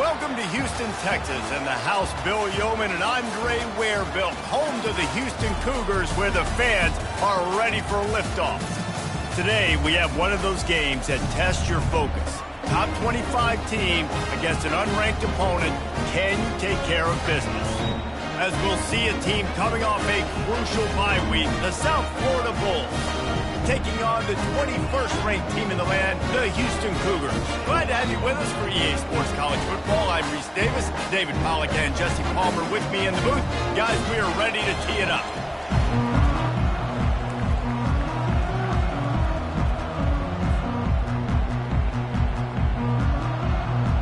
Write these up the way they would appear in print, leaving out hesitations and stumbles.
Welcome to Houston, Texas, and the house Bill Yeoman and Andre Ware built, home to the Houston Cougars, where the fans are ready for liftoff. Today, we have one of those games that tests your focus. Top 25 team against an unranked opponent. Can you take care of business? As we'll see a team coming off a crucial bye week, the South Florida Bulls, taking on the 21st ranked team in the land, the Houston Cougars. Glad to have you with us for EA Sports College Football. I'm Reese Davis, David Pollack and Jesse Palmer with me in the booth. Guys, we are ready to tee it up.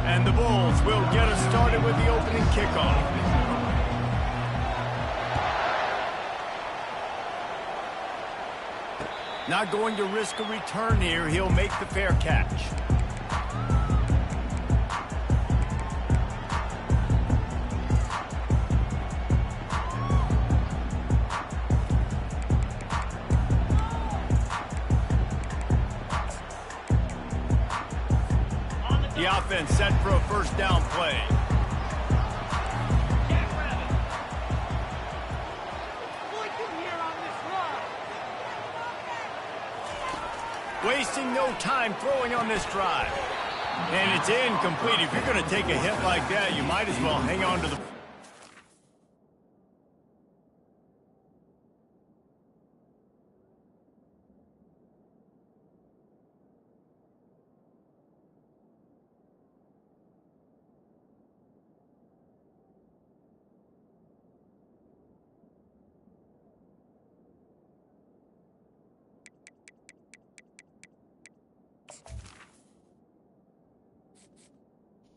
And the Bulls will get us started with the opening kickoff. Not going to risk a return here. He'll make the fair catch. The offense set for a first down play. Wasting no time throwing on this drive. And it's incomplete. If you're going to take a hit like that, you might as well hang on to the...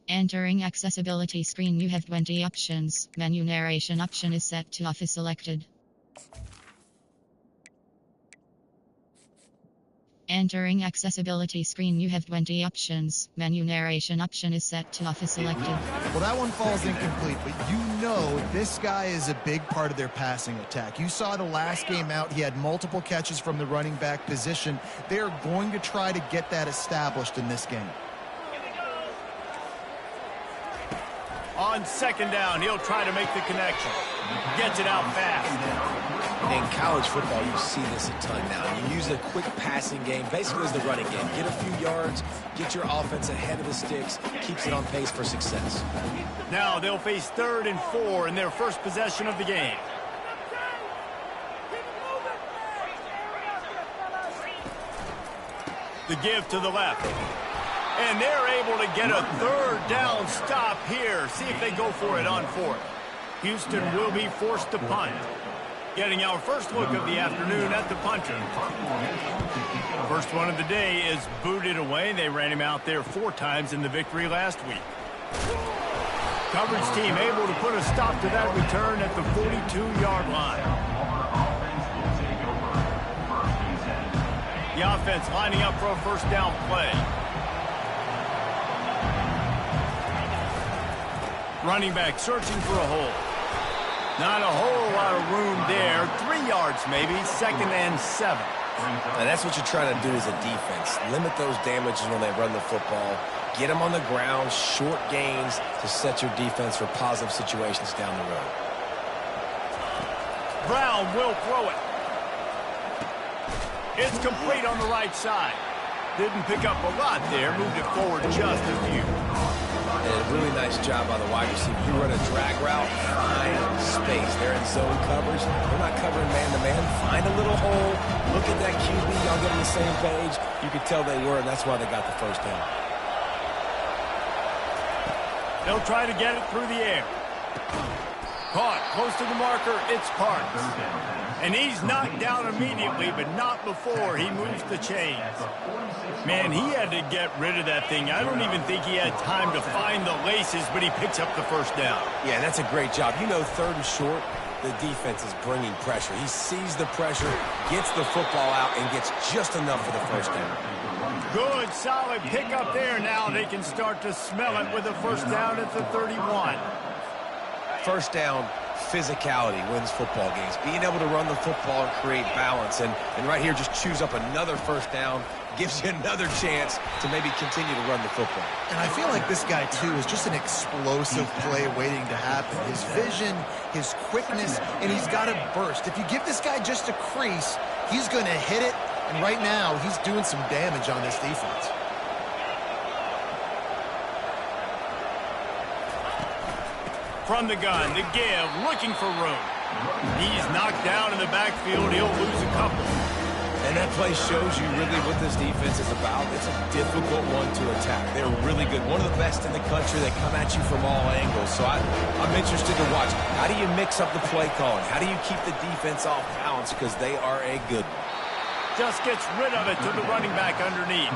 Entering accessibility screen, you have 20 options. Menu narration option is set to off is selected. Entering accessibility screen, you have 20 options. Menu narration option is set to off is selected. Well, that one falls incomplete, but you know this guy is a big part of their passing attack. You saw the last game out, he had multiple catches from the running back position. They're going to try to get that established in this game. On second down, he'll try to make the connection. Gets it out fast. In college football, you see this a ton now. You use a quick passing game, basically as the running game. Get a few yards, get your offense ahead of the sticks, keeps it on pace for success. Now they'll face 3rd and 4 in their first possession of the game. The give to the left. And they're able to get a 3rd down stop here. See if they go for it on 4th. Houston will be forced to punt. Getting our first look of the afternoon at the punter. First one of the day is booted away. They ran him out there 4 times in the victory last week. Coverage team able to put a stop to that return at the 42-yard line. The offense lining up for a first down play. Running back searching for a hole. Not a whole lot of room there. 3 yards maybe, 2nd and 7. Now that's what you're trying to do as a defense. Limit those damages when they run the football. Get them on the ground, short gains to set your defense for positive situations down the road. Brown will throw it. It's complete on the right side. Didn't pick up a lot there. Moved it forward just a few. And a really nice job by the wide receiver. You run a drag route, find space. They're in zone coverage. They're not covering man-to-man. Find a little hole. Look at that QB. Y'all get on the same page. You could tell they were, and that's why they got the first down. They'll try to get it through the air. Caught close to the marker. It's Parks. And he's knocked down immediately, but not before he moves the chains. Man, he had to get rid of that thing. I don't even think he had time to find the laces, but he picks up the first down. Yeah, that's a great job. You know, 3rd and short, the defense is bringing pressure. He sees the pressure, gets the football out, and gets just enough for the first down. Good, solid pickup there. Now they can start to smell it with a first down at the 31. First down, physicality wins football games. Being able to run the football and create balance. And right here, just choose up another first down. gives you another chance to maybe continue to run the football. And I feel like this guy, too, is just an explosive play waiting to happen. His vision, his quickness, and he's got a burst. If you give this guy just a crease, he's going to hit it, and right now he's doing some damage on this defense. From the gun, the give, looking for room. He's knocked down in the backfield. He'll lose a couple. And that play shows you really what this defense is about. It's a difficult one to attack. They're really good. One of the best in the country. They come at you from all angles. So I'm interested to watch. How do you mix up the play calling? How do you keep the defense off balance? Because they are a good one. Just gets rid of it to the running back underneath.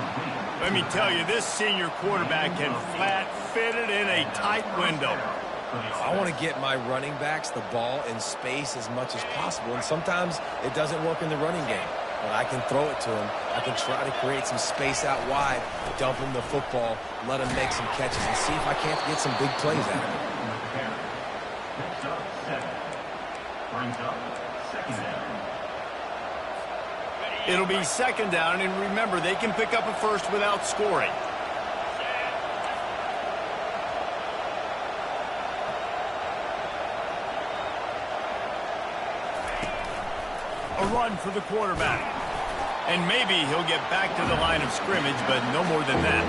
Let me tell you, this senior quarterback can flat fit it in a tight window. I want to get my running backs the ball in space as much as possible, and sometimes it doesn't work in the running game. But I can throw it to them. I can try to create some space out wide, dump them the football, let them make some catches, and see if I can't get some big plays out of it. It'll be second down, and remember, they can pick up a first without scoring. A run for the quarterback. And maybe he'll get back to the line of scrimmage, but no more than that.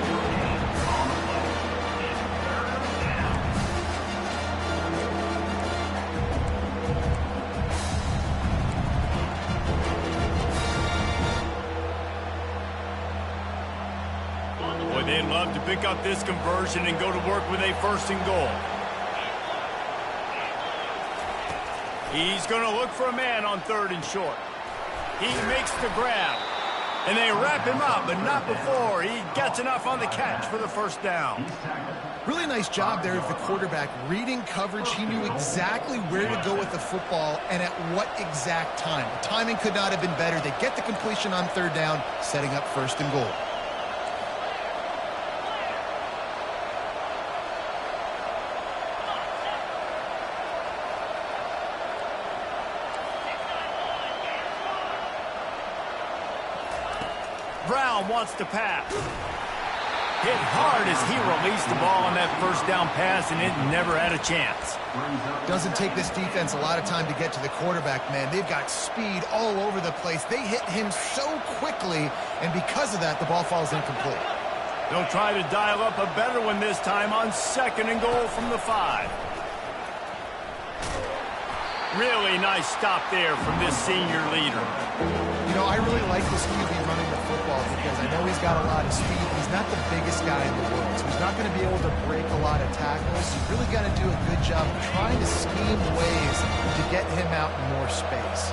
Boy, they'd love to pick up this conversion and go to work with a 1st and goal. He's going to look for a man on 3rd and short. He makes the grab. And they wrap him up, but not before he gets enough on the catch for the 1st down. Really nice job there of the quarterback reading coverage. He knew exactly where to go with the football and at what exact time. The timing could not have been better. They get the completion on 3rd down, setting up 1st and goal. Brown wants to pass. Hit hard as he released the ball on that 1st down pass, and it never had a chance. Doesn't take this defense a lot of time to get to the quarterback, man. They've got speed all over the place. They hit him so quickly, and because of that, the ball falls incomplete. They'll try to dial up a better one this time on 2nd and goal from the 5. Really nice stop there from this senior leader. You know, I really like this QB running the football because I know he's got a lot of speed. He's not the biggest guy in the world, so he's not going to be able to break a lot of tackles. You really got to do a good job trying to scheme ways to get him out in more space.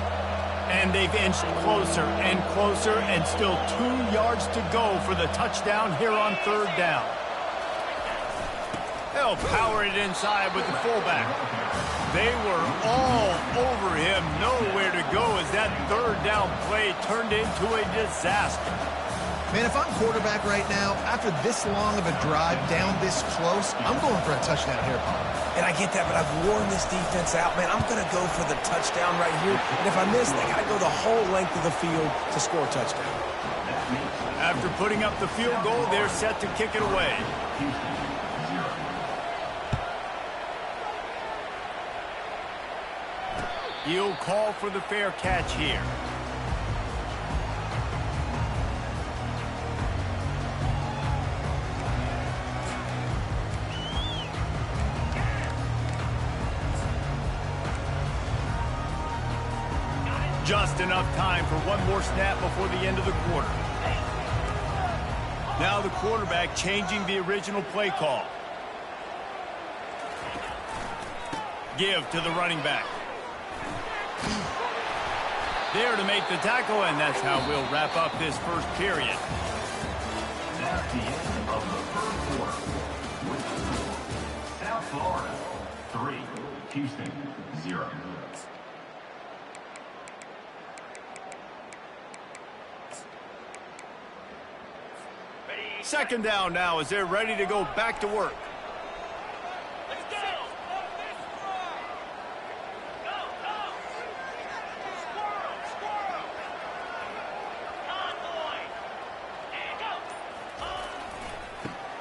And they've inched closer and closer, and still 2 yards to go for the touchdown here on 3rd down. They'll power it inside with the fullback. They were all over him, nowhere to go as that 3rd down play turned into a disaster. Man, if I'm quarterback right now, after this long of a drive down this close, I'm going for a touchdown here, Paul. And I get that, but I've worn this defense out. Man, I'm going to go for the touchdown right here. And if I miss, they got to go the whole length of the field to score a touchdown. After putting up the field goal, they're set to kick it away. He'll call for the fair catch here. Just enough time for one more snap before the end of the quarter. Now the quarterback changing the original play call. Give to the running back. There to make the tackle, and that's how we'll wrap up this 1st period. That's the end of the 1st quarter. South Florida, 3. Houston, 0. Second down now as they're ready to go back to work.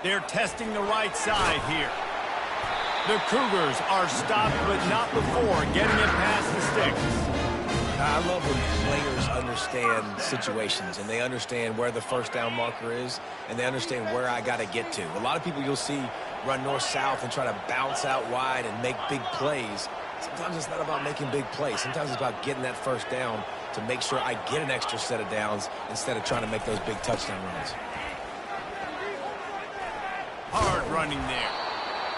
They're testing the right side here. The Cougars are stopped, but not before getting it past the sticks. I love when players understand situations and they understand where the first down marker is and they understand where I got to get to. A lot of people you'll see run north-south and try to bounce out wide and make big plays. Sometimes it's not about making big plays. Sometimes it's about getting that first down to make sure I get an extra set of downs instead of trying to make those big touchdown runs. Hard running there.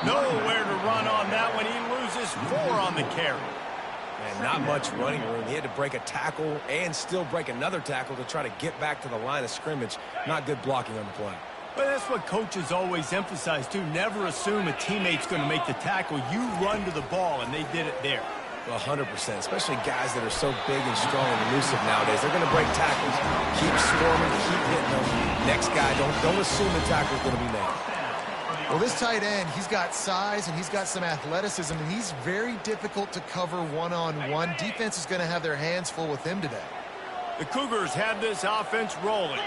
Nowhere to run on that one. He loses 4 on the carry. And not much running room. He had to break a tackle and still break another tackle to try to get back to the line of scrimmage. Not good blocking on the play. But that's what coaches always emphasize, too. Never assume a teammate's going to make the tackle. You run to the ball, and they did it there. Well, 100%, especially guys that are so big and strong and elusive nowadays. They're going to break tackles. Keep swarming, keep hitting them. Next guy, don't assume the tackle's going to be made. Well, this tight end, he's got size and he's got some athleticism, and he's very difficult to cover one-on-one. Defense is going to have their hands full with him today. The Cougars have this offense rolling.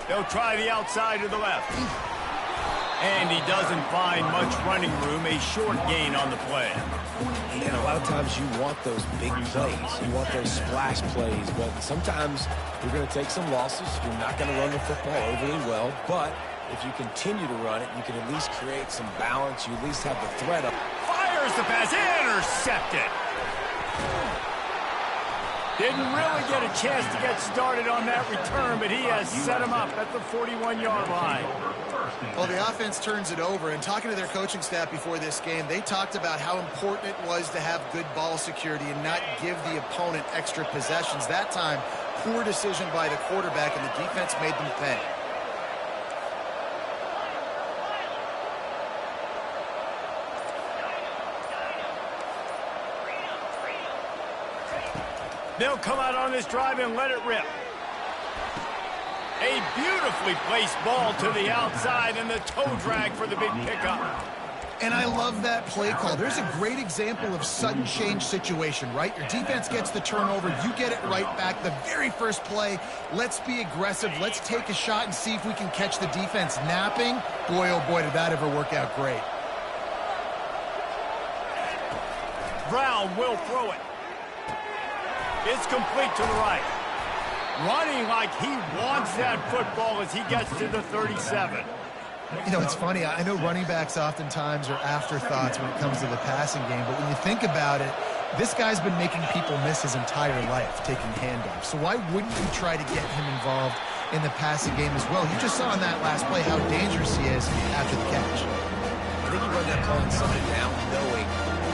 They'll try the outside to the left. And he doesn't find much running room, a short gain on the play. And a lot of times you want those big plays. You want those splash plays. But sometimes you're going to take some losses. You're not going to run the football overly well. But if you continue to run it, you can at least create some balance. You at least have the threat up. Fires the pass. Intercepted. Didn't really get a chance to get started on that return, but he has set him up at the 41-yard line. Well, the offense turns it over, and talking to their coaching staff before this game, they talked about how important it was to have good ball security and not give the opponent extra possessions. That time, poor decision by the quarterback, and the defense made them pay. They'll come out on this drive and let it rip. A beautifully placed ball to the outside, and the toe drag for the big pickup. And I love that play call. There's a great example of sudden change situation, right? Your defense gets the turnover. You get it right back. The very first play, let's be aggressive. Let's take a shot and see if we can catch the defense napping. Boy, oh boy, did that ever work out great. Brown will throw it. It's complete to the right. Running like he wants that football as he gets to the 37. You know, it's funny. I know running backs oftentimes are afterthoughts when it comes to the passing game, but when you think about it, this guy's been making people miss his entire life taking handoffs. So why wouldn't you try to get him involved in the passing game as well? You just saw in that last play how dangerous he is after the catch. I think you run that play and somebody down knowing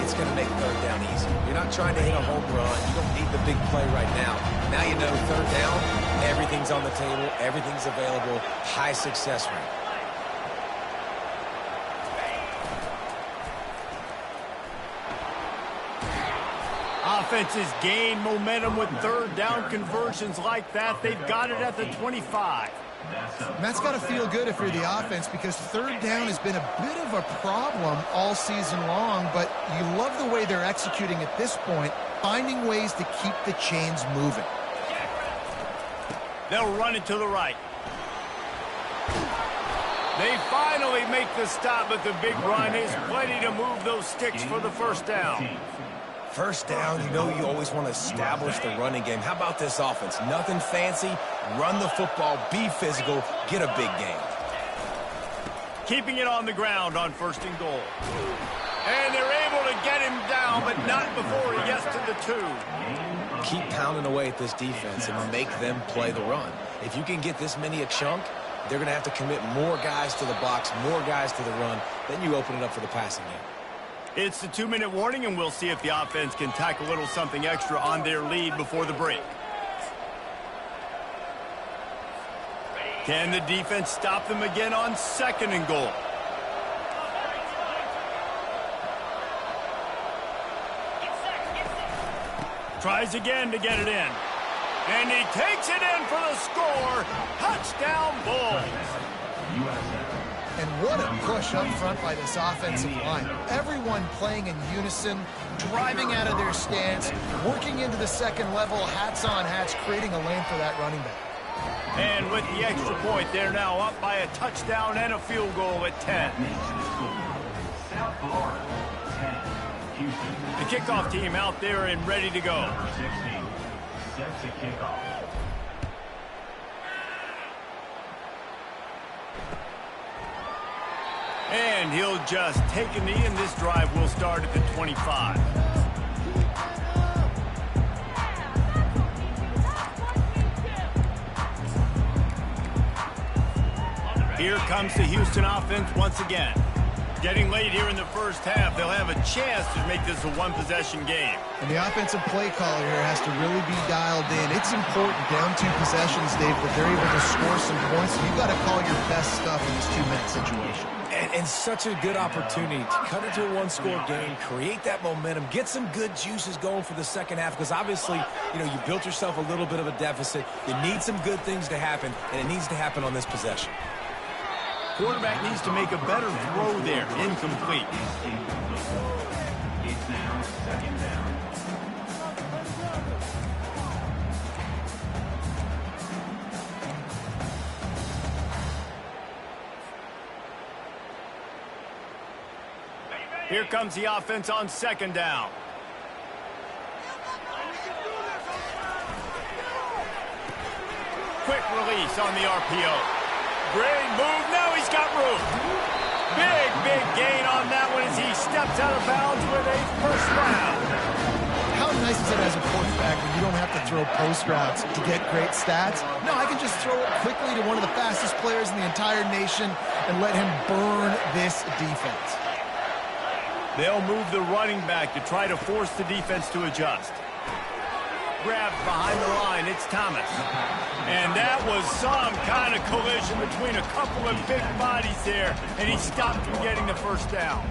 it's going to make third down easy. You're not trying to hit a home run. You don't need the big play right now. Now you know third down, everything's on the table, everything's available, high success rate. Offenses gain momentum with third down conversions like that. They've got it at the 25. And that's got to feel good if you're the offense, because third down has been a bit of a problem all season long, but you love the way they're executing at this point, finding ways to keep the chains moving. They'll run it to the right. They finally make the stop, but the big run is plenty to move those sticks for the first down. First down, you know you always want to establish the running game. How about this offense? Nothing fancy. Run the football, be physical, get a big game. Keeping it on the ground on first and goal. And they're able to get him down, but not before he gets to the 2. Keep pounding away at this defense and make them play the run. If you can get this many a chunk, they're going to have to commit more guys to the box, more guys to the run. Then you open it up for the passing game. It's the 2-minute warning, and we'll see if the offense can tack a little something extra on their lead before the break. Can the defense stop them again on second and goal? Tries again to get it in. And he takes it in for the score. Touchdown, Bulls. And What a push up front by this offensive line. Everyone playing in unison, driving out of their stance, working into the second level, hats on hats, creating a lane for that running back. And with the extra point, they're now up by a touchdown and a field goal at 10. South Florida, 10. Houston. The kickoff team out there and ready to go. Number 16, set to kick off. And he'll just take a knee, and this drive will start at the 25. Here comes the Houston offense once again. Getting late here in the first half, they'll have a chance to make this a one-possession game. And the offensive play caller here has to really be dialed in. It's important down 2 possessions, Dave, that they're able to score some points. You've got to call your best stuff in this 2-minute situation. And such a good opportunity to cut into a one-score game, create that momentum, get some good juices going for the second half, because obviously, you know, you built yourself a little bit of a deficit. You need some good things to happen, and it needs to happen on this possession. Quarterback needs to make a better throw there. Incomplete. It's now second down. Here comes the offense on second down. Quick release on the RPO. Great move. Now he's got room. Big gain on that one as he steps out of bounds with a first down. How nice is it as a quarterback when you don't have to throw post routes to get great stats? No, I can just throw it quickly to one of the fastest players in the entire nation and let him burn this defense. They'll move the running back to try to force the defense to adjust. Grabbed behind the line, it's Thomas. And that was some kind of collision between a couple of big bodies there, and he stopped from getting the first down.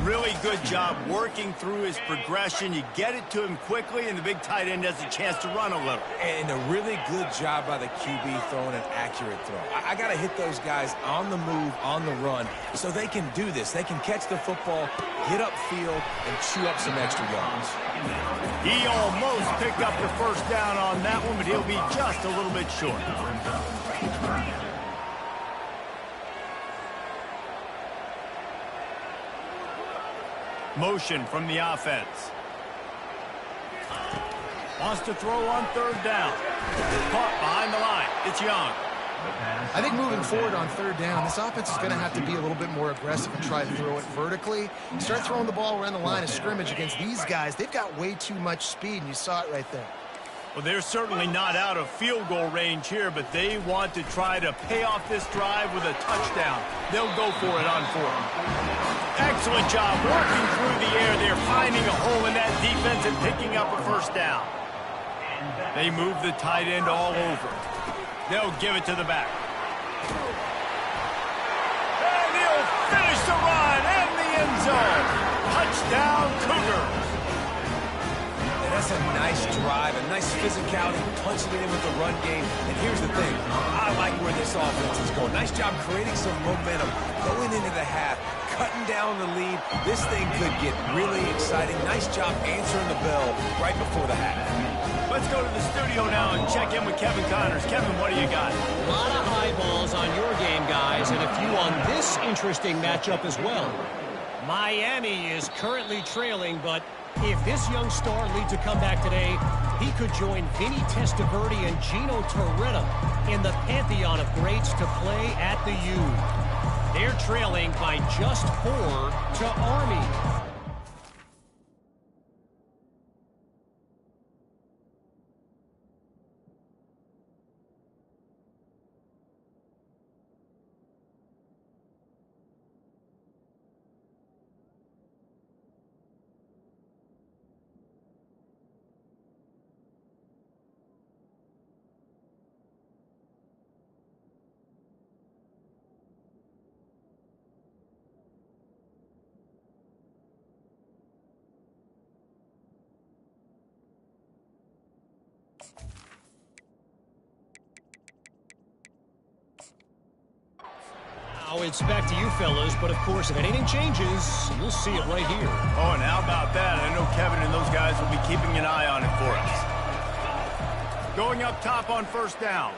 Really good job working through his progression. You get it to him quickly, and the big tight end has a chance to run a little. And a really good job by the QB throwing an accurate throw. I got to hit those guys on the move, on the run, so they can do this. They can catch the football, get upfield, and chew up some extra yards. He almost picked up the first down on that one, but he'll be just a little bit short. Motion from the offense. Wants to throw on third down. Caught behind the line. It's Young. I think moving forward on third down, this offense is going to have to be a little bit more aggressive and try to throw it vertically. Start throwing the ball around the line of scrimmage against these guys. They've got way too much speed, and you saw it right there. Well, they're certainly not out of field goal range here, but they want to try to pay off this drive with a touchdown. They'll go for it on fourth. Excellent job working through the air. They're finding a hole in that defense and picking up a first down. They move the tight end all over. They'll give it to the back. And he'll finish the run in the end zone. Touchdown, Cougars. And that's a nice drive, a nice physicality, punching it in with the run game. And here's the thing, I like where this offense is going. Nice job creating some momentum, going into the half, cutting down the lead. This thing could get really exciting. Nice job answering the bell right before the half. Let's go to the studio now and check in with Kevin Connors. Kevin, what do you got? A lot of eyeballs on your game, guys, and a few on this interesting matchup as well. Miami is currently trailing, but if this young star leads a comeback today, he could join Vinny Testaverde and Gino Torretta in the pantheon of greats to play at the U. They're trailing by just 4 to Army. Now it's back to you fellas, but of course if anything changes, you'll see it right here. Oh, and how about that? I know Kevin and those guys will be keeping an eye on it for us. Going up top on first down.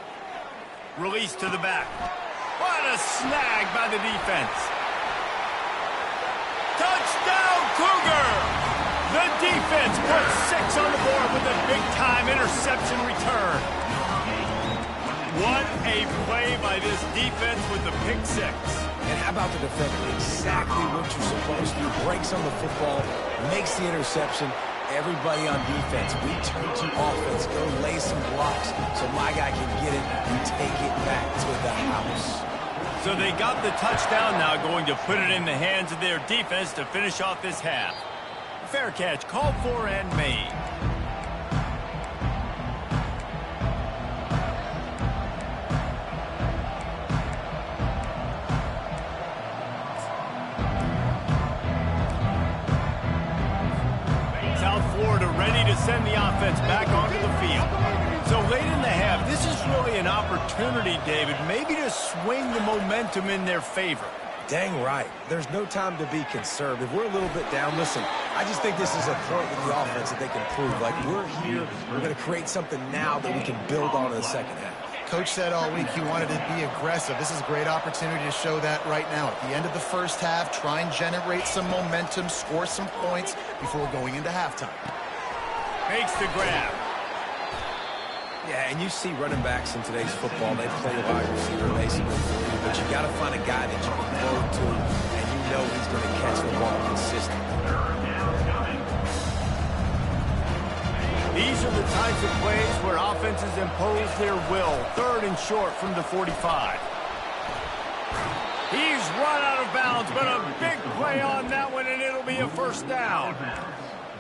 Release to the back. What a snag by the defense. Touchdown, Cougar! The defense puts 6 on the board with a big-time interception return. What a play by this defense with the pick 6. And how about the defender? Exactly what you're supposed to do. Breaks on the football, makes the interception. Everybody on defense, we turn to offense. Go lay some blocks so my guy can get it and take it back to the house. So they got the touchdown now, going to put it in the hands of their defense to finish off this half. Fair catch, called for and made. South Florida ready to send the offense back onto the field. So late in the half, this is really an opportunity, David, maybe to swing the momentum in their favor. Dang right. There's no time to be conservative. We're a little bit down. Listen, I just think this is a point with the offense that they can prove. Like, we're here, we're going to create something now that we can build on in the second half. Coach said all week he wanted to be aggressive. This is a great opportunity to show that right now. At the end of the first half, try and generate some momentum, score some points before going into halftime. Makes the grab. Yeah, and you see running backs in today's football, they play a wide receiver basically for you, but you got to find a guy that you can throw to, and you know he's going to catch the ball consistently. These are the types of plays where offenses impose their will. 3rd and short from the 45. He's run out of bounds, but a big play on that one, and it'll be a first down.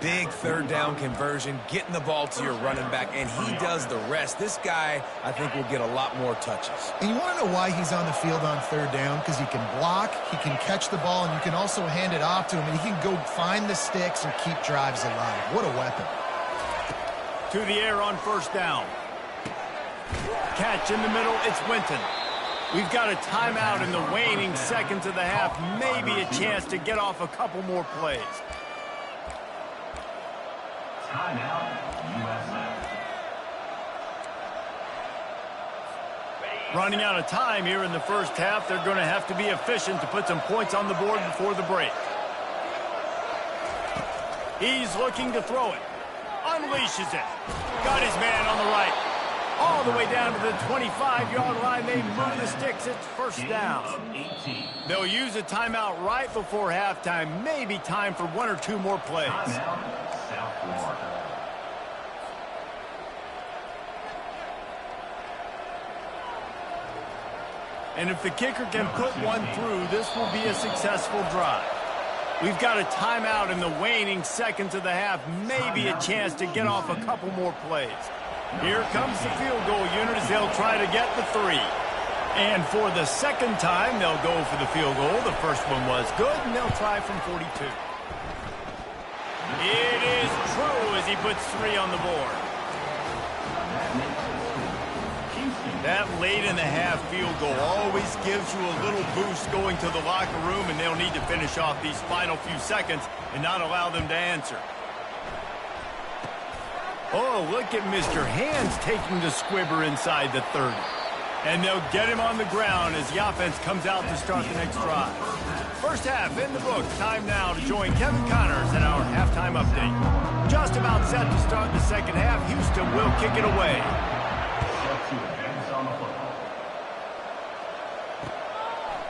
Big 3rd down conversion, getting the ball to your running back, and he does the rest. This guy, I think, will get a lot more touches. And you want to know why he's on the field on 3rd down? Because he can block, he can catch the ball, and you can also hand it off to him, and he can go find the sticks and keep drives alive. What a weapon. To the air on first down. Catch in the middle, it's Winton. We've got a timeout in the waning seconds of the half. Maybe a chance to get off a couple more plays. Timeout, USA. Running out of time here in the first half. They're going to have to be efficient to put some points on the board before the break. He's looking to throw it. Unleashes it. Got his man on the right. All the way down to the 25-yard line. They move the sticks. It's first down. They'll use a timeout right before halftime. Maybe time for 1 or 2 more plays. South Florida. And if the kicker can put one through, this will be a successful drive. We've got a timeout in the waning seconds of the half. Maybe a chance to get off a couple more plays. Here comes the field goal unit as they'll try to get the 3. And for the second time, they'll go for the field goal. The first one was good, and they'll try from 42. It is true as he puts 3 on the board. That late in the half field goal always gives you a little boost going to the locker room, and they'll need to finish off these final few seconds and not allow them to answer. Oh, look at Mr. Hands taking the squibber inside the 30. And they'll get him on the ground as the offense comes out to start the next drive. First half in the books. Time now to join Kevin Connors in our halftime update. Just about set to start the second half. Houston will kick it away.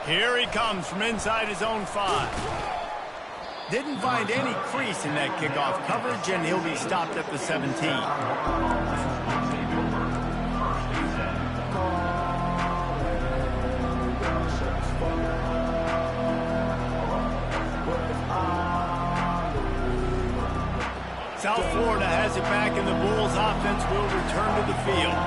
Here he comes from inside his own 5. Didn't find any crease in that kickoff coverage, and he'll be stopped at the 17. South Florida has it back, and the Bulls offense will return to the field.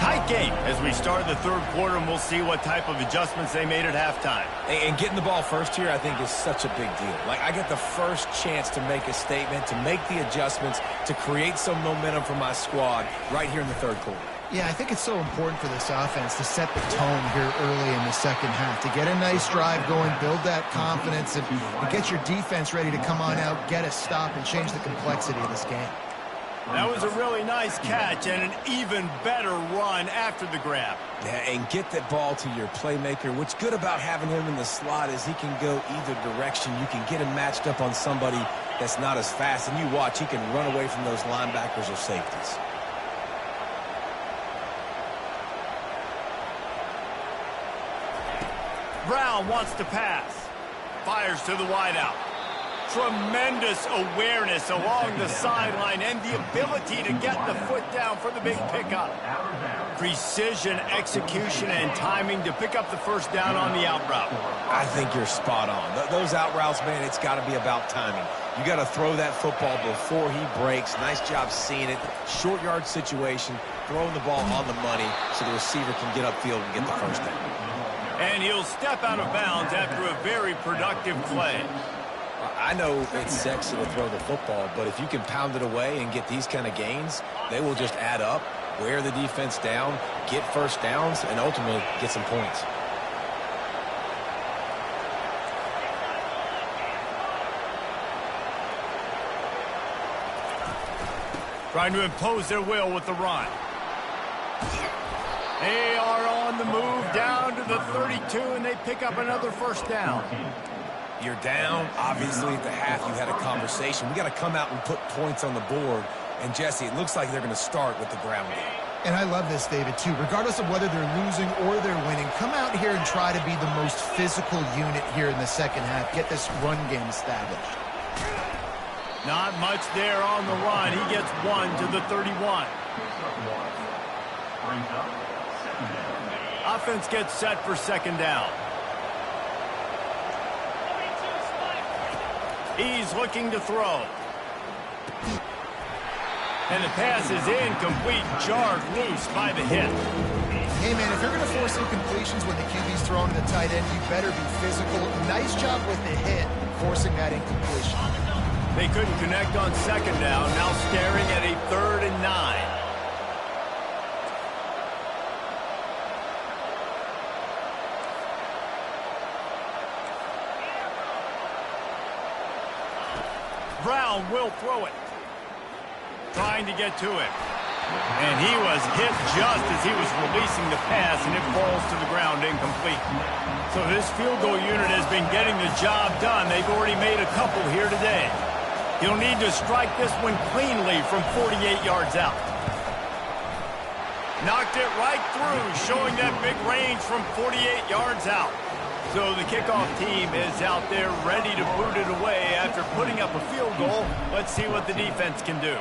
Tight game as we start the third quarter, and we'll see what type of adjustments they made at halftime. And getting the ball first here, I think, is such a big deal. Like, I get the first chance to make a statement, to make the adjustments, to create some momentum for my squad right here in the third quarter. Yeah, I think it's so important for this offense to set the tone here early in the second half, to get a nice drive going, build that confidence, and get your defense ready to come on out, get a stop, and change the complexity of this game. That was a really nice catch and an even better run after the grab. Yeah, and get that ball to your playmaker. What's good about having him in the slot is he can go either direction. You can get him matched up on somebody that's not as fast, and you watch, he can run away from those linebackers or safeties. Brown wants to pass. Fires to the wideout. Tremendous awareness along the sideline and the ability to get the foot down for the big pickup. Precision, execution, and timing to pick up the first down on the out route. I think you're spot on. Those out routes, man, it's got to be about timing. You got to throw that football before he breaks. Nice job seeing it. Short yard situation, throwing the ball on the money so the receiver can get upfield and get the first down. And he'll step out of bounds after a very productive play. I know it's sexy to throw the football, but if you can pound it away and get these kind of gains, they will just add up, wear the defense down, get first downs, and ultimately get some points. Trying to impose their will with the run. They are on the move down to the 32, and they pick up another first down. You're down. Obviously, at the half, you had a conversation. We got to come out and put points on the board. And, Jesse, it looks like they're going to start with the ground game. And I love this, David, too. Regardless of whether they're losing or they're winning, come out here and try to be the most physical unit here in the second half. Get this run game established. Not much there on the run. He gets one to the 31. Offense gets set for second down. He's looking to throw. And the pass is incomplete, jarred loose by the hit. Hey, man, if you're going to force incompletions when the QB's throwing to the tight end, you better be physical. Nice job with the hit, forcing that incompletion. They couldn't connect on second down, now staring at a 3rd and 9. Brown will throw it. Trying to get to it. And he was hit just as he was releasing the pass, and it falls to the ground incomplete. So this field goal unit has been getting the job done. They've already made a couple here today. He'll need to strike this one cleanly from 48 yards out. Knocked it right through, showing that big range from 48 yards out. So the kickoff team is out there ready to boot it away after putting up a field goal. Let's see what the defense can do.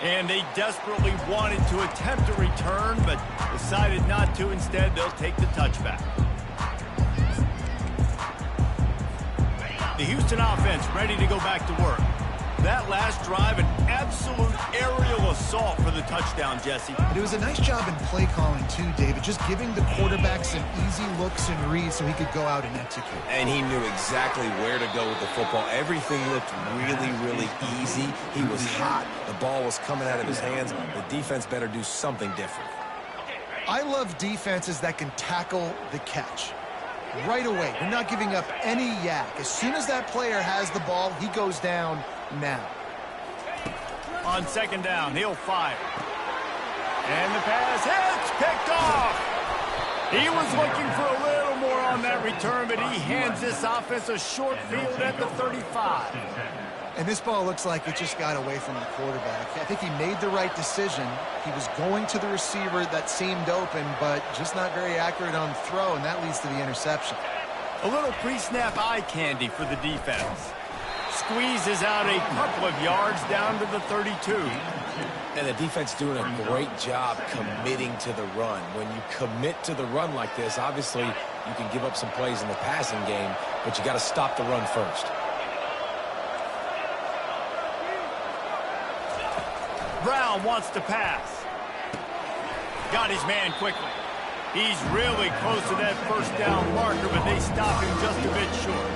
And they desperately wanted to attempt a return, but decided not to. Instead, they'll take the touchback. The Houston offense ready to go back to work. That last drive, an absolute aerial assault for the touchdown, Jesse. But it was a nice job in play calling, too, David. Just giving the quarterback some easy looks and reads so he could go out and execute. And he knew exactly where to go with the football. Everything looked really, really easy. He was hot. The ball was coming out of his hands. The defense better do something different. I love defenses that can tackle the catch. Right away, we're not giving up any yak. As soon as that player has the ball, he goes down now. On second down, he'll fire. And the pass hits, picked off. He was looking for a little more on that return, but he hands this offense a short field at the 35. And this ball looks like it just got away from the quarterback. I think he made the right decision. He was going to the receiver that seemed open, but just not very accurate on the throw, and that leads to the interception. A little pre-snap eye candy for the defense. Squeezes out a couple of yards down to the 32. And the defense doing a great job committing to the run. When you commit to the run like this, obviously you can give up some plays in the passing game, but you got to stop the run first. Brown wants to pass. Got his man quickly. He's really close to that first down marker, but they stop him just a bit short.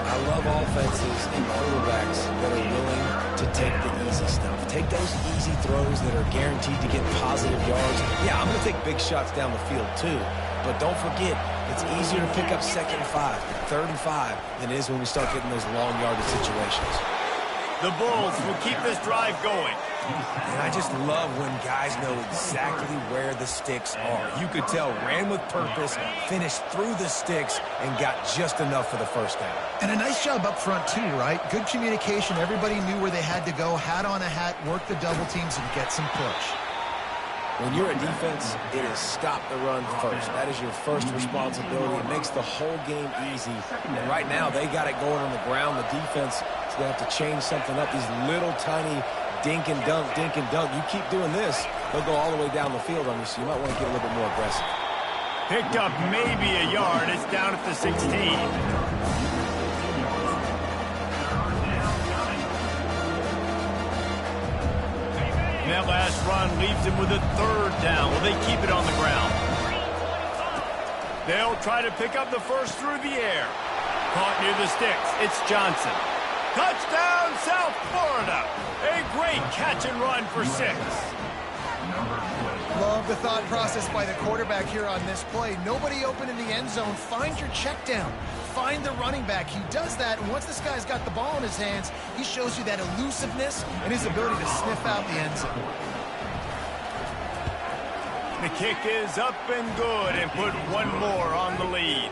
I love offenses and quarterbacks that are willing to take the easy stuff. Take those easy throws that are guaranteed to get positive yards. Yeah, I'm going to take big shots down the field too. But don't forget, it's easier to pick up 2nd and 5, 3rd and 5 than it is when we start getting those long yardage situations. The Bulls will keep this drive going. And I just love when guys know exactly where the sticks are. You could tell ran with purpose, finished through the sticks, and got just enough for the first down. And a nice job up front too, right? Good communication. Everybody knew where they had to go, hat on a hat, work the double teams, and get some push. When you're a defense, it is stop the run first. That is your first responsibility. It makes the whole game easy. And right now, they got it going on the ground. The defense is going to have to change something up. These little tiny dink and dunk, dink and dunk. You keep doing this, they'll go all the way down the field on you, so you might want to get a little bit more aggressive. Picked up maybe a yard. It's down at the 16. That last run leaves him with a 3rd down. Will they keep it on the ground? They'll try to pick up the first through the air. Caught near the sticks. It's Johnson. Touchdown, South Florida. A great catch and run for 6. Love the thought process by the quarterback here on this play. Nobody open in the end zone. Find your check down. Find the running back. He does that, and once this guy's got the ball in his hands, he shows you that elusiveness and his ability to sniff out the end zone. The kick is up and good, and put one more on the lead.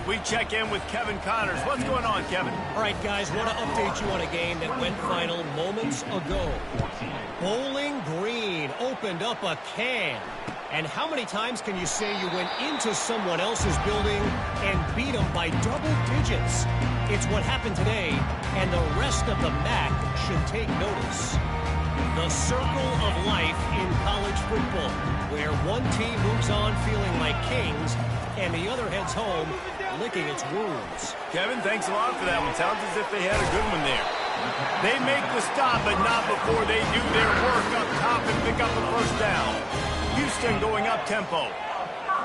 We check in with Kevin Connors. What's going on, Kevin? All right, guys, want to update you on a game that went final moments ago. Bowling Green opened up a can. And how many times can you say you went into someone else's building and beat them by double digits? It's what happened today, and the rest of the MAC should take notice. The circle of life in college football, where one team moves on feeling like kings, and the other heads home licking its wounds. Kevin, thanks a lot for that one. Sounds as if they had a good one there. They make the stop, but not before they do their work up top and pick up the first down. Houston going up tempo.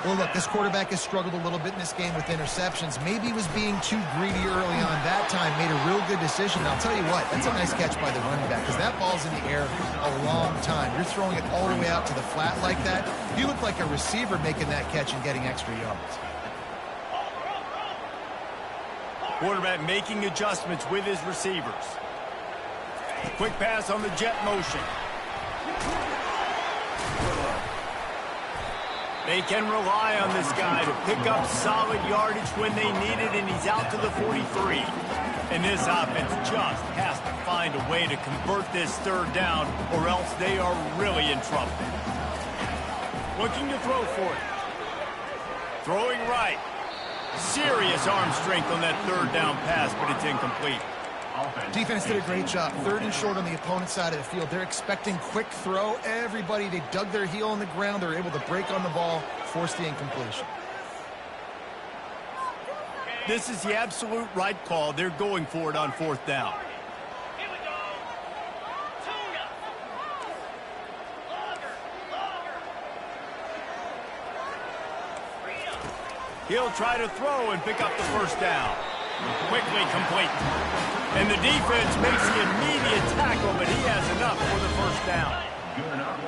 Well, look, this quarterback has struggled a little bit in this game with interceptions. Maybe he was being too greedy early on that time, made a real good decision. I'll tell you what, that's a nice catch by the running back, because that ball's in the air a long time. You're throwing it all the way out to the flat like that. You look like a receiver making that catch and getting extra yards. Quarterback making adjustments with his receivers. Quick pass on the jet motion. They can rely on this guy to pick up solid yardage when they need it, and he's out to the 43. And this offense just has to find a way to convert this 3rd down, or else they are really in trouble. Looking to throw for it. Throwing right. Serious arm strength on that 3rd down pass, but it's incomplete. Defense did a great job. 3rd and short on the opponent's side of the field. They're expecting quick throw. Everybody, they dug their heel on the ground. They're able to break on the ball, force the incompletion. This is the absolute right call. They're going for it on 4th down. He'll try to throw and pick up the first down. Quickly complete. And the defense makes the immediate tackle, but he has enough for the first down.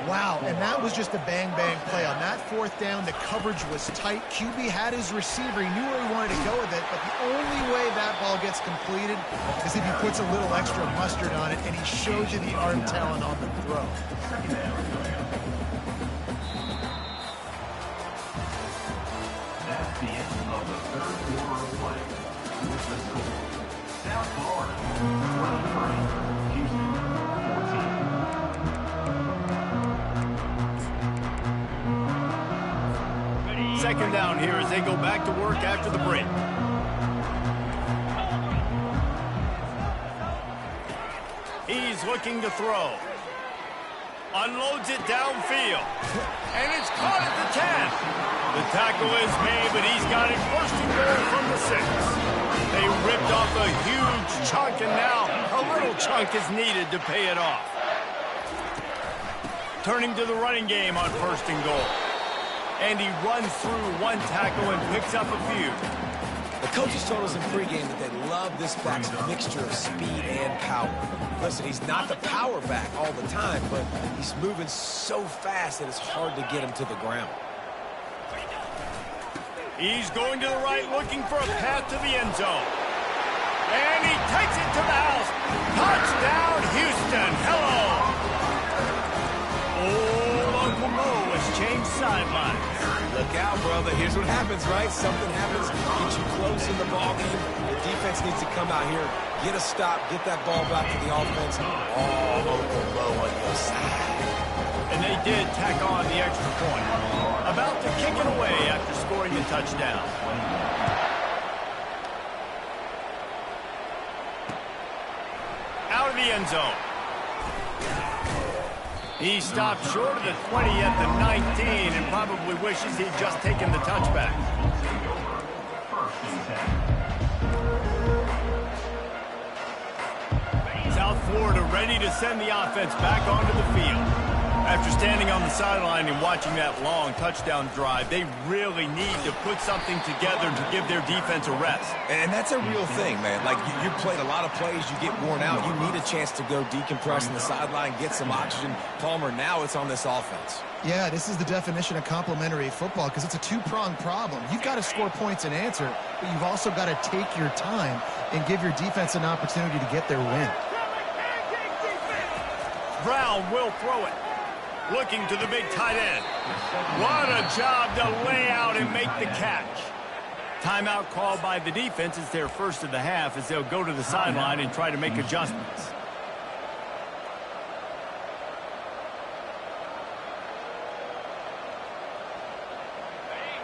Wow, and that was just a bang-bang play. On that 4th down, the coverage was tight. QB had his receiver. He knew where he wanted to go with it, but the only way that ball gets completed is if he puts a little extra mustard on it, and he shows you the arm talent on the throw. That's the end of the 3rd quarter of play. With the score, South Florida 23, Houston 14. 2nd down here as they go back to work after the break. He's looking to throw. Unloads it downfield. And it's caught at the 10. The tackle is made, but he's got it 1st and goal from the 6. They ripped off a huge chunk, and now a little chunk is needed to pay it off. Turning to the running game on 1st and goal. And he runs through one tackle and picks up a few. The coaches told us in pregame that they love this back's mixture of speed and power. Listen, he's not the power back all the time, but he's moving so fast that it's hard to get him to the ground. He's going to the right, looking for a path to the end zone. And he takes it to the house. Touchdown, Houston. Hello. Oh, Uncle Mo has changed sidelines. Look out, brother. Here's what happens, right? Something happens, get you close in the ball game. The defense needs to come out here, get a stop, get that ball back to the offense. Oh, Uncle Mo on your side. And they did tack on the extra point. About to kick it away after scoring the touchdown. Out of the end zone. He stopped short of the 20 at the 19 and probably wishes he'd just taken the touchback. South Florida ready to send the offense back onto the field. After standing on the sideline and watching that long touchdown drive, they really need to put something together to give their defense a rest. And that's a real thing, man. Like, you played a lot of plays, you get worn out. You need a chance to go decompress on the sideline, get some oxygen. Palmer, now it's on this offense. Yeah, this is the definition of complementary football because it's a two-pronged problem. You've got to score points and answer, but you've also got to take your time and give your defense an opportunity to get their win. Brown will throw it. Looking to the big tight end. What a job to lay out and make the catch. Timeout called by the defense. It's their first of the half as they'll go to the sideline and try to make adjustments.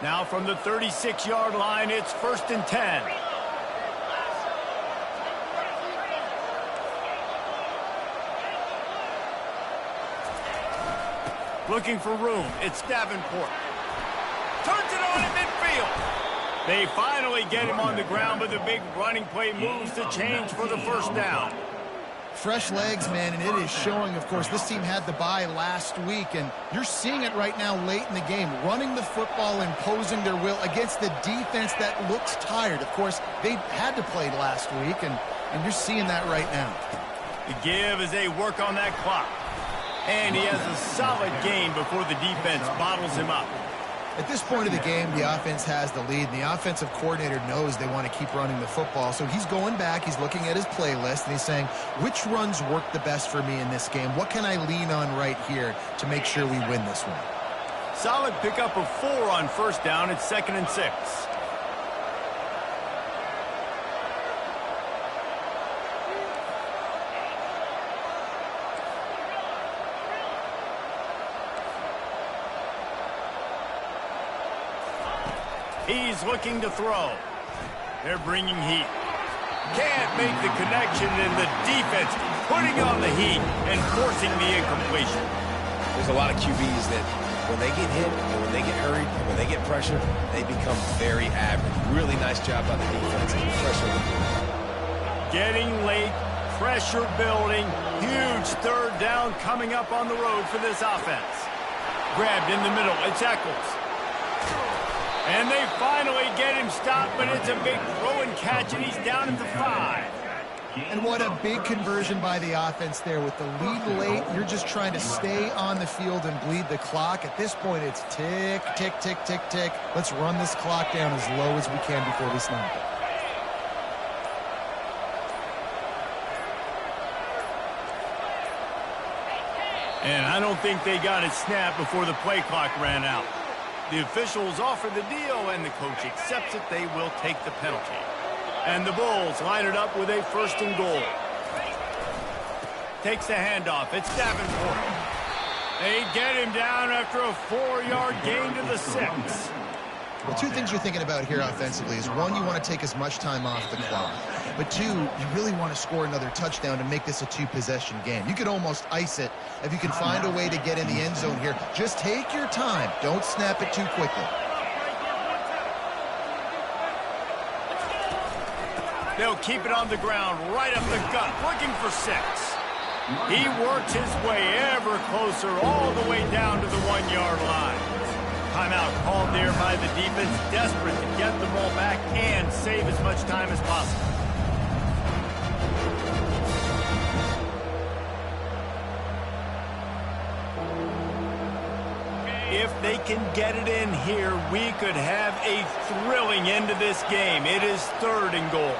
Now from the 36-yard line, it's 1st and 10. Looking for room. It's Davenport. Turns it on in midfield. They finally get him on the ground, but the big running play moves the change for the first down. Fresh legs, man, and it is showing, of course. This team had the bye last week, and you're seeing it right now late in the game. Running the football, imposing their will against the defense that looks tired. Of course, they had to play last week, and you're seeing that right now. The give as they work on that clock. And he has a solid game before the defense bottles him up. At this point of the game, the offense has the lead, and the offensive coordinator knows they want to keep running the football. So he's going back, he's looking at his playlist, and he's saying, which runs work the best for me in this game? What can I lean on right here to make sure we win this one? Solid pickup of 4 on first down. It's 2nd and 6. He's looking to throw. They're bringing heat. Can't make the connection, and the defense putting on the heat and forcing the incompletion. There's a lot of QBs that when they get hit and when they get hurried and when they get pressure, they become very average. Really nice job by the defense. Pressure. Getting late, pressure building, huge 3rd down coming up on the road for this offense. Grabbed in the middle, it's Eccles. And they finally get him stopped, but it's a big throw and catch, and he's down at the 5. And what a big conversion by the offense there. With the lead late, you're just trying to stay on the field and bleed the clock. At this point, it's tick, tick, tick, tick, tick. Let's run this clock down as low as we can before we snap it. And I don't think they got it snapped before the play clock ran out. The officials offer the deal, and the coach accepts it. They will take the penalty. And the Bulls line it up with a 1st and goal. Takes the handoff. It's Davenport. They get him down after a 4-yard gain to the 6. Well, 2 things you're thinking about here offensively is, 1, you want to take as much time off the clock. But 2, you really want to score another touchdown to make this a 2-possession game. You could almost ice it if you can find a way to get in the end zone here. Just take your time. Don't snap it too quickly. They'll keep it on the ground right up the gut, looking for 6. He works his way ever closer all the way down to the 1-yard line. Timeout called there by the defense, desperate to get the ball back and save as much time as possible. If they can get it in here, we could have a thrilling end to this game. It is 3rd and goal.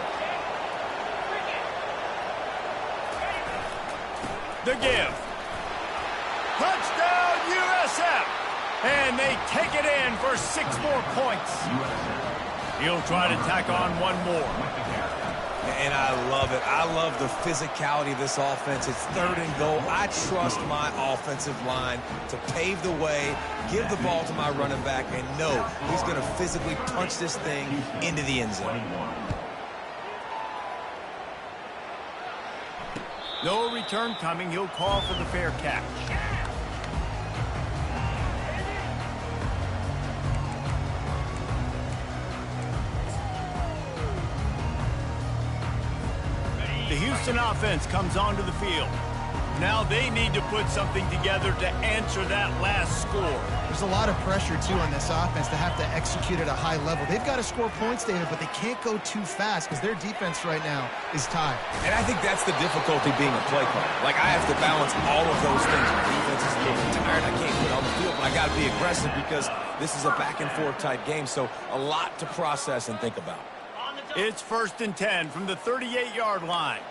The give. Touchdown, USF! And they take it in for 6 more points. He'll try to tack on one more. And I love it. I love the physicality of this offense. It's 3rd and goal. I trust my offensive line to pave the way, give the ball to my running back, and know he's going to physically punch this thing into the end zone. No return coming. He'll call for the fair catch. The Houston offense comes onto the field. Now they need to put something together to answer that last score. There's a lot of pressure, too, on this offense to have to execute at a high level. They've got to score points, David, but they can't go too fast because their defense right now is tired. And I think that's the difficulty being a play caller. Like, I have to balance all of those things. My defense is a little tired. I can't put it on the field, but I got to be aggressive because this is a back-and-forth type game. So a lot to process and think about. It's 1st and 10 from the 38-yard line.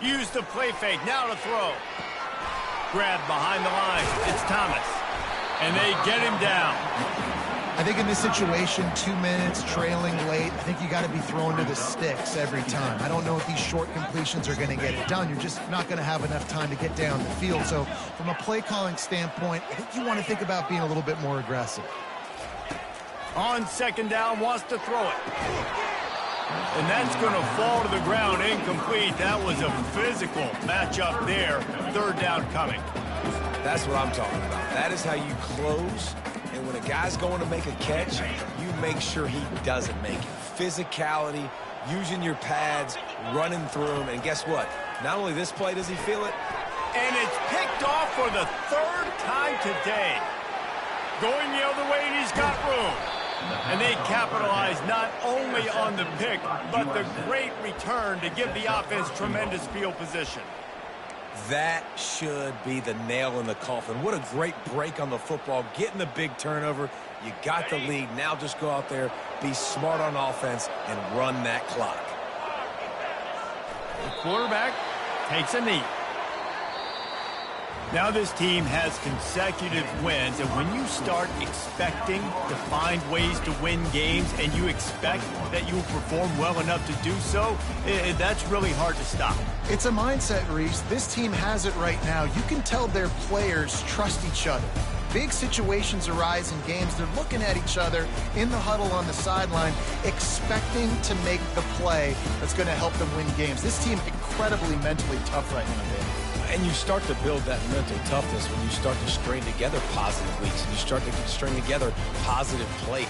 Use the play fake, now to throw. Grabbed behind the line, it's Thomas. And they get him down. I think in this situation, 2 minutes, trailing late, I think you got to be throwing to the sticks every time. I don't know if these short completions are going to get it done. You're just not going to have enough time to get down the field. So from a play calling standpoint, I think you want to think about being a little bit more aggressive. On 2nd down, wants to throw it. And that's going to fall to the ground incomplete. That was a physical matchup there. 3rd down coming. That's what I'm talking about. That is how you close. And when a guy's going to make a catch, you make sure he doesn't make it. Physicality, using your pads, running through them. And guess what? Not only this play does he feel it. And it's picked off for the 3rd time today. Going the other way, and he's got room. And they capitalize not only on the pick, but the great return to give the offense tremendous field position. That should be the nail in the coffin. What a great break on the football. Getting the big turnover. You got the lead. Now just go out there, be smart on offense, and run that clock. The quarterback takes a knee. Now this team has consecutive wins, and when you start expecting to find ways to win games and you expect that you will perform well enough to do so, that's really hard to stop. It's a mindset, Reese. This team has it right now. You can tell their players trust each other. Big situations arise in games. They're looking at each other in the huddle on the sideline, expecting to make the play that's going to help them win games. This team incredibly mentally tough right now, Dave. And you start to build that mental toughness when you start to string together positive weeks and you string together positive play.